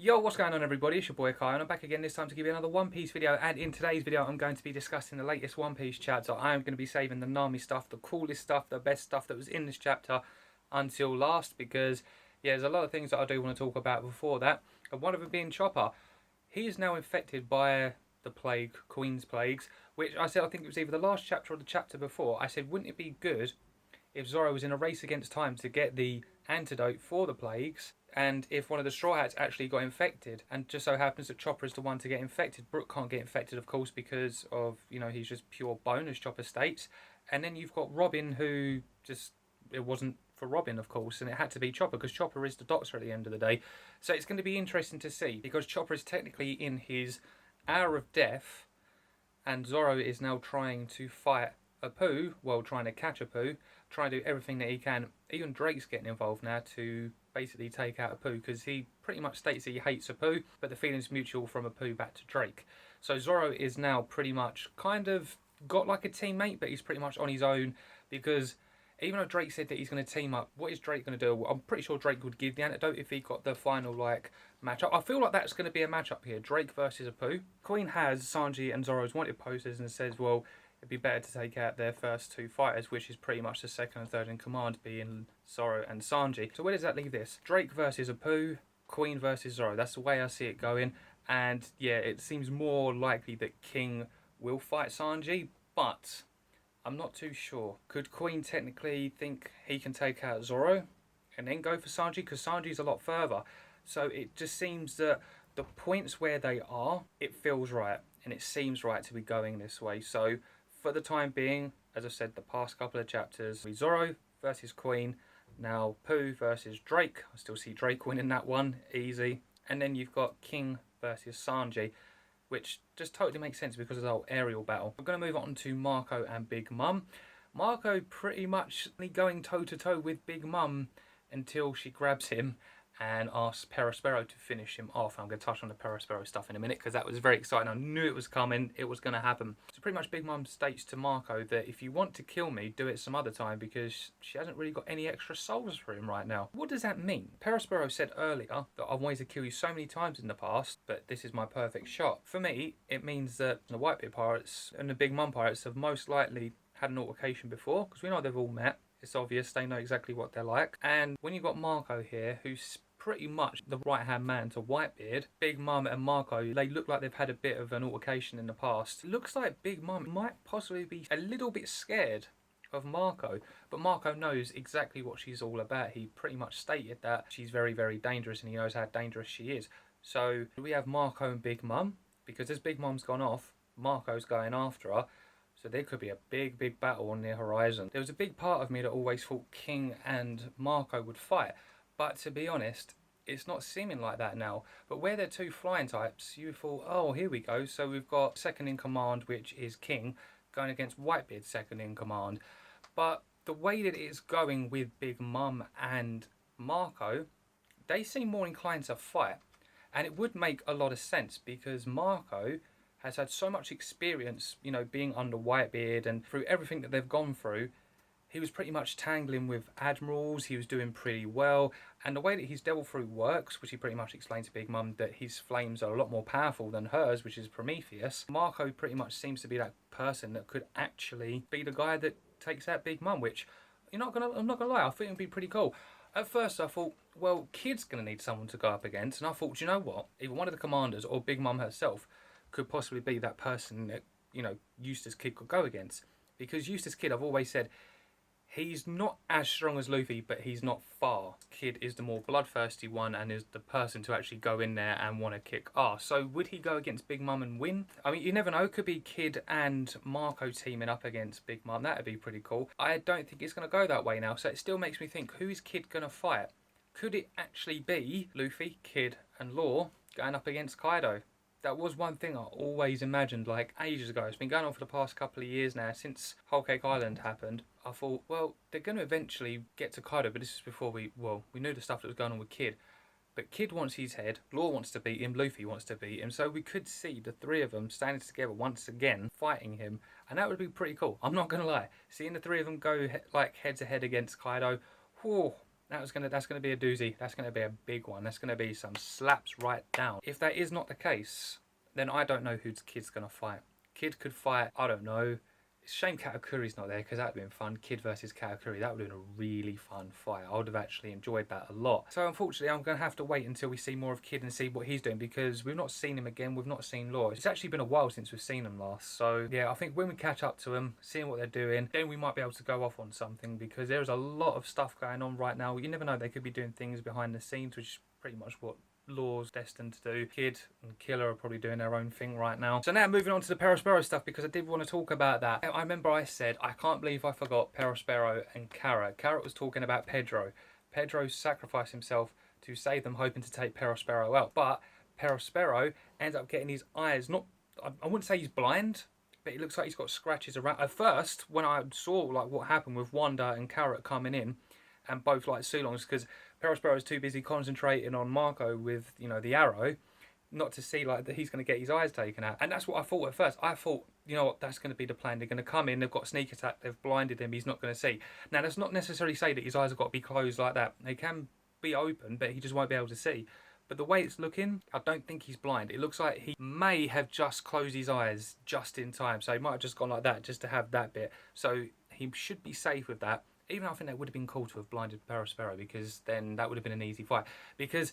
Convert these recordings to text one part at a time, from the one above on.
Yo, what's going on everybody? It's your boy KAIO and I'm back again this time to give you another One Piece video, and in today's video I'm going to be discussing the latest One Piece chapter. I'm going to be saving the Nami stuff, the coolest stuff, the best stuff that was in this chapter until last, because yeah, there's a lot of things that I do want to talk about before that, and one of them being Chopper. He is now infected by the plague, Queen's Plagues, which I said, I think it was either the last chapter or the chapter before, I said wouldn't it be good if Zoro was in a race against time to get the antidote for the plagues, and if one of the Straw Hats actually got infected, and just so happens that Chopper is the one to get infected. Brook can't get infected, of course, because of, you know, he's just pure bone, as Chopper states. And then you've got Robin, who just, it wasn't for Robin, of course, and it had to be Chopper, because Chopper is the Doctor at the end of the day. So it's going to be interesting to see, because Chopper is technically in his hour of death, and Zoro is now trying to fight Apu, well, trying to catch Apu, trying to do everything that he can. Even Drake's getting involved now to basically take out Apu, because he pretty much states that he hates Apu, but the feeling's mutual from Apu back to Drake. So Zoro is now pretty much kind of got like a teammate, but he's pretty much on his own, because even though Drake said that he's going to team up, what is Drake going to do? I'm pretty sure Drake would give the antidote if he got the final like matchup. I feel like that's going to be a matchup here, Drake versus Apu. Queen has Sanji and Zoro's wanted posters and says, well, it'd be better to take out their first two fighters, which is pretty much the second and third in command, being Zoro and Sanji. So where does that leave this? Drake versus Apu, Queen versus Zoro. That's the way I see it going. And yeah, it seems more likely that King will fight Sanji, but I'm not too sure. Could Queen technically think he can take out Zoro and then go for Sanji? Because Sanji's a lot further. So it just seems that the points where they are, it feels right. And it seems right to be going this way. So for the time being, as I said, the past couple of chapters, Zoro versus Queen, now Pooh versus Drake. I still see Drake winning that one, easy. And then you've got King versus Sanji, which just totally makes sense because of the whole aerial battle. We're going to move on to Marco and Big Mum. Marco pretty much going toe-to-toe with Big Mum until she grabs him and asks Perospero to finish him off. I'm going to touch on the Perospero stuff in a minute because that was very exciting. I knew it was coming. It was going to happen. So pretty much Big Mum states to Marco that if you want to kill me, do it some other time, because she hasn't really got any extra souls for him right now. What does that mean? Perospero said earlier that I've wanted to kill you so many times in the past, but this is my perfect shot. For me, it means that the Whitebeard pirates and the Big Mum pirates have most likely had an altercation before, because we know they've all met. It's obvious, they know exactly what they're like. And when you've got Marco here, who's pretty much the right-hand man to Whitebeard, Big Mum and Marco, they look like they've had a bit of an altercation in the past. It looks like Big Mum might possibly be a little bit scared of Marco, but Marco knows exactly what she's all about. He pretty much stated that she's very, very dangerous, and he knows how dangerous she is. So we have Marco and Big Mum, because as Big Mum's gone off, Marco's going after her. So there could be a big, big battle on the horizon. There was a big part of me that always thought King and Marco would fight. But to be honest, it's not seeming like that now. But where they're two flying types, you thought, oh, here we go. So we've got second in command, which is King, going against Whitebeard, second in command. But the way that it's going with Big Mum and Marco, they seem more inclined to fight. And it would make a lot of sense, because Marco has had so much experience, you know, being under Whitebeard, and through everything that they've gone through, he was pretty much tangling with admirals. He was doing pretty well. And the way that his devil fruit works, which he pretty much explained to Big Mum, that his flames are a lot more powerful than hers, which is Prometheus. Marco pretty much seems to be that person that could actually be the guy that takes out Big Mum, which I'm not gonna lie, I think it'd be pretty cool. At first I thought, well, Kid's gonna need someone to go up against, and I thought, you know what? Either one of the commanders or Big Mum herself could possibly be that person that, you know, Eustace Kid could go against. Because Eustace Kid, I've always said, he's not as strong as Luffy, but he's not far. Kid is the more bloodthirsty one and is the person to actually go in there and want to kick ass. So would he go against Big Mum and win? I mean, you never know. It could be Kid and Marco teaming up against Big Mum. That would be pretty cool. I don't think it's going to go that way now. So it still makes me think, who is Kid going to fight? Could it actually be Luffy, Kid and Law going up against Kaido? That was one thing I always imagined, like ages ago. It's been going on for the past couple of years now, since Whole Cake Island happened. I thought, well, they're going to eventually get to Kaido, but this is before we knew the stuff that was going on with Kid. But Kid wants his head, Law wants to beat him, Luffy wants to beat him, so we could see the three of them standing together once again, fighting him, and that would be pretty cool. I'm not going to lie. Seeing the three of them go like head to head against Kaido, whew, That's gonna be a doozy. That's gonna be a big one. That's gonna be some slaps right down. If that is not the case, then I don't know who Kid's gonna fight. Kid could fight, I don't know. It's a shame Katakuri's not there because that would have been fun. Kid versus Katakuri, that would have been a really fun fight. I would have actually enjoyed that a lot. So unfortunately, I'm going to have to wait until we see more of Kid and see what he's doing because we've not seen him again. We've not seen Law. It's actually been a while since we've seen him last. So yeah, I think when we catch up to them, seeing what they're doing, then we might be able to go off on something because there's a lot of stuff going on right now. You never know, they could be doing things behind the scenes, which is pretty much what Law's destined to do. Kid and Killer are probably doing their own thing right now. So now moving on to the Perospero stuff because I did want to talk about that. I remember I said, I can't believe I forgot Perospero and Carrot. Carrot was talking about Pedro. Pedro sacrificed himself to save them, hoping to take Perospero out. But Perospero ends up getting his eyes, not, I wouldn't say he's blind, but it looks like he's got scratches around. At first, when I saw like what happened with Wanda and Carrot coming in, and both like Sulongs, because Perospero is too busy concentrating on Marco with, you know, the arrow, not to see like that he's going to get his eyes taken out. And that's what I thought at first. I thought, you know what, that's going to be the plan. They're going to come in, they've got a sneak attack, they've blinded him, he's not going to see. Now, that's not necessarily say that his eyes have got to be closed like that. They can be open, but he just won't be able to see. But the way it's looking, I don't think he's blind. It looks like he may have just closed his eyes just in time. So he might have just gone like that just to have that bit. So he should be safe with that. Even though I think that would have been cool to have blinded Perospero because then that would have been an easy fight. Because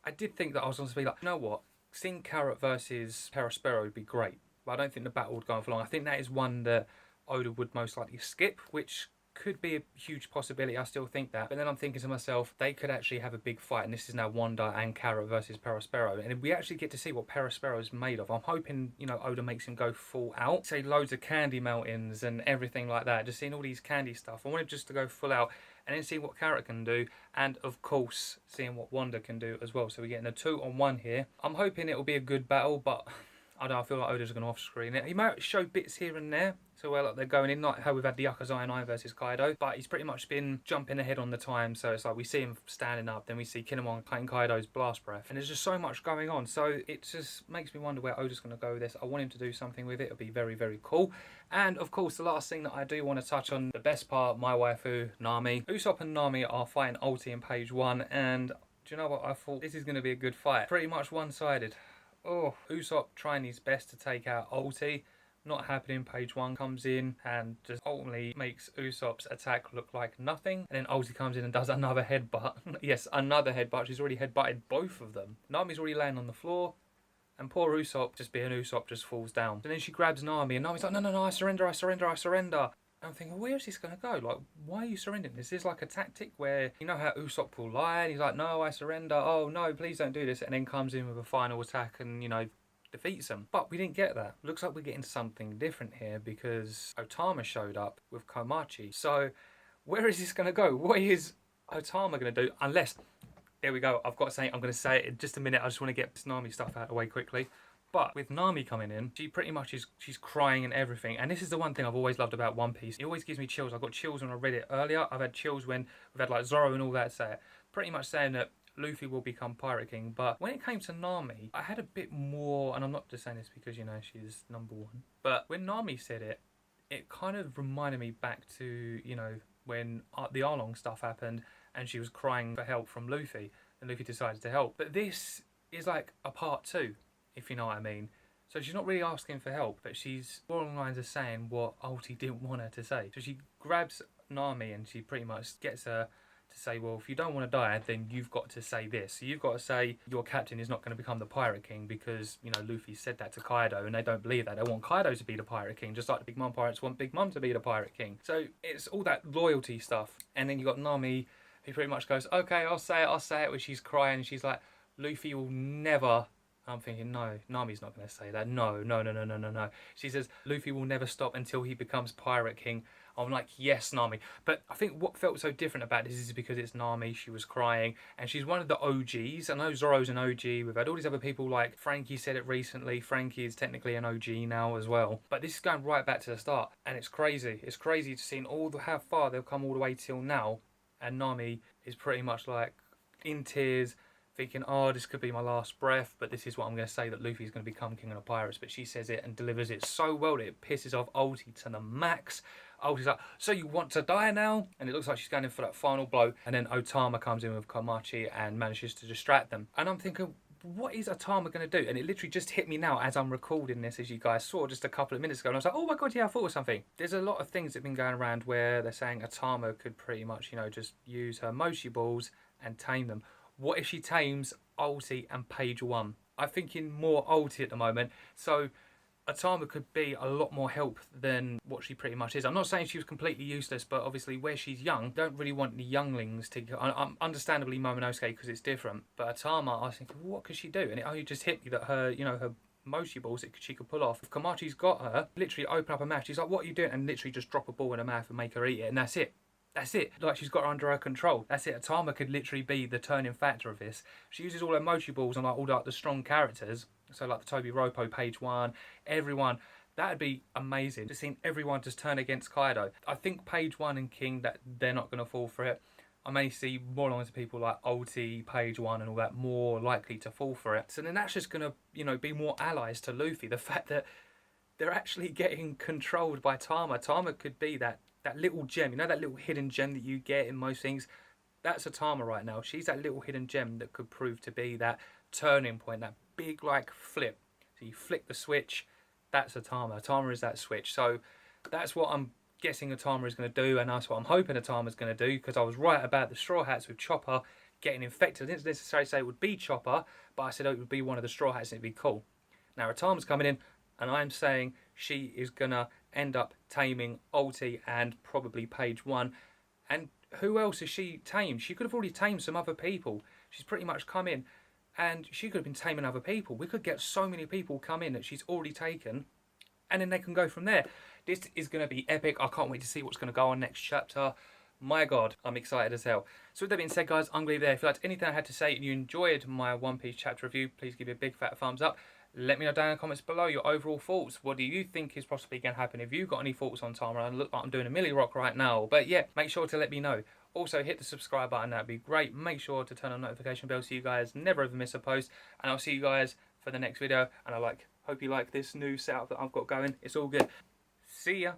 I did think that I was going to be like, you know what, seeing Carrot versus Perospero would be great. But I don't think the battle would go on for long. I think that is one that Oda would most likely skip, which could be a huge possibility. I still think that. But then I'm thinking to myself, they could actually have a big fight. And this is now Wanda and Carrot versus Perospero. And we actually get to see what Perospero is made of. I'm hoping, you know, Oda makes him go full out. Say loads of candy mountains and everything like that. Just seeing all these candy stuff. I want him just to go full out. And then see what Carrot can do. And of course, seeing what Wanda can do as well. So we're getting a 2-on-1 here. I'm hoping it will be a good battle. But I don't know, I feel like Oda's going to off-screen it. He might show bits here and there. So well, like they're going in, like how we've had the Yakuzai versus Kaido, but he's pretty much been jumping ahead on the time. So it's like we see him standing up, then we see Kinemon cutting Kaido's blast breath, and there's just so much going on. So it just makes me wonder where Oda's going to go with this. I want him to do something with it. It'll be very, very cool. And of course, the last thing that I do want to touch on, the best part, my waifu, Nami. Usopp and Nami are fighting Ulti in page 1, and do you know what? I thought this is going to be a good fight. Pretty much one-sided. Oh, Usopp trying his best to take out Ulti. Not happening. Page 1 comes in and just ultimately makes Usopp's attack look like nothing. And then Ulti comes in and does another headbutt. Yes, another headbutt. She's already headbutted both of them. Nami's already laying on the floor. And poor Usopp, just being Usopp, just falls down. And then she grabs Nami and Nami's like, no, I surrender. And I'm thinking, where is this going to go? Like, why are you surrendering? Is this like a tactic where, you know how Usopp will lie and he's like, no, I surrender. Oh, no, please don't do this. And then comes in with a final attack and, you know, defeats them. But we didn't get that. Looks like we're getting something different here because Otama showed up with Komachi. So where is this going to go? What is Otama going to do? Unless, there we go. I've got to say, I'm going to say it in just a minute. I just want to get this Nami stuff out of the way quickly. But with Nami coming in, she pretty much she's crying and everything. And this is the one thing I've always loved about One Piece. It always gives me chills. I got chills when I read it earlier. I've had chills when we've had like Zoro and all that say it. Pretty much saying that Luffy will become Pirate King. But when it came to Nami, I had a bit more, and I'm not just saying this because, you know, she's number one. But when Nami said it, it kind of reminded me back to, you know, when the Arlong stuff happened and she was crying for help from Luffy. And Luffy decided to help. But this is like a part 2. If you know what I mean. So she's not really asking for help, but she's more along the lines of saying what Ulti didn't want her to say. So she grabs Nami and she pretty much gets her to say, well, if you don't want to die, then you've got to say this. So you've got to say your captain is not going to become the Pirate King because, you know, Luffy said that to Kaido and they don't believe that. They want Kaido to be the Pirate King, just like the Big Mom Pirates want Big Mom to be the Pirate King. So it's all that loyalty stuff. And then you got Nami, who pretty much goes, okay, I'll say it, when she's crying. She's like, Luffy will never... I'm thinking, no, Nami's not going to say that. No. She says, Luffy will never stop until he becomes Pirate King. I'm like, yes, Nami. But I think what felt so different about this is because it's Nami, she was crying, and she's one of the OGs. I know Zoro's an OG. We've had all these other people, like Frankie said it recently. Frankie is technically an OG now as well. But this is going right back to the start, and it's crazy. It's crazy to see how far they've come all the way till now, and Nami is pretty much like in tears, thinking, oh, this could be my last breath, but this is what I'm going to say, that Luffy's going to become King of the Pirates. But she says it and delivers it so well that it pisses off Ulti to the max. Ulti's like, so you want to die now? And it looks like she's going in for that final blow. And then Otama comes in with Komachi and manages to distract them. And I'm thinking, what is Otama going to do? And it literally just hit me now as I'm recording this, as you guys saw just a couple of minutes ago. And I was like, oh my god, yeah, I thought of something. There's a lot of things that have been going around where they're saying Otama could pretty much, you know, just use her Moshi balls and tame them. What if she tames Ulti and Page 1? I'm thinking more Ulti at the moment. So Otama could be a lot more help than what she pretty much is. I'm not saying she was completely useless, but obviously where she's young, don't really want the younglings to... understandably Momonosuke because it's different, but Otama, I was thinking, well, what could she do? And it only just hit me that her, you know, her Moshi balls that she could pull off. If Komachi's got her, literally open up her mouth, she's like, what are you doing? And literally just drop a ball in her mouth and make her eat it, and that's it. That's it. Like, she's got her under her control. That's it. Otama could literally be the turning factor of this. She uses all her Mochi balls on like all like the strong characters. So like the Toby Roppo, Page 1, everyone. That'd be amazing. Just seeing everyone just turn against Kaido. I think Page 1 and King, that they're not going to fall for it. I may see more along to people like Ulti, Page 1 and all that more likely to fall for it. So then that's just going to, you know, be more allies to Luffy. The fact that they're actually getting controlled by Tama. Tama could be that little gem, you know, that little hidden gem that you get in most things. That's Otama right now. She's that little hidden gem that could prove to be that turning point, that big like flip. So you flick the switch, that's Otama. Otama is that switch. So that's what I'm guessing Otama is going to do, and that's what I'm hoping Otama is going to do, because I was right about the Straw Hats with Chopper getting infected. I didn't necessarily say it would be Chopper, but I said it would be one of the Straw Hats and it'd be cool. Now Otama's coming in, and I'm saying she is going to end up taming Ulti and probably Page 1. And who else has she tamed? She could have already tamed some other people. She's pretty much come in and she could have been taming other people. We could get so many people come in that she's already taken, and then they can go from there. This is going to be epic. I can't wait to see what's going to go on next chapter. My god, I'm excited as hell. So with that being said, guys, I'm going to be there. If you liked anything I had to say and you enjoyed my One Piece chapter review, please give me a big fat thumbs up. Let me know down in the comments below your overall thoughts. What do you think is possibly going to happen? If you've got any thoughts on Tama, I look like I'm doing a Millie Rock right now. But yeah, make sure to let me know. Also, hit the subscribe button. That'd be great. Make sure to turn on the notification bell so you guys never ever miss a post. And I'll see you guys for the next video. And hope you like this new setup that I've got going. It's all good. See ya.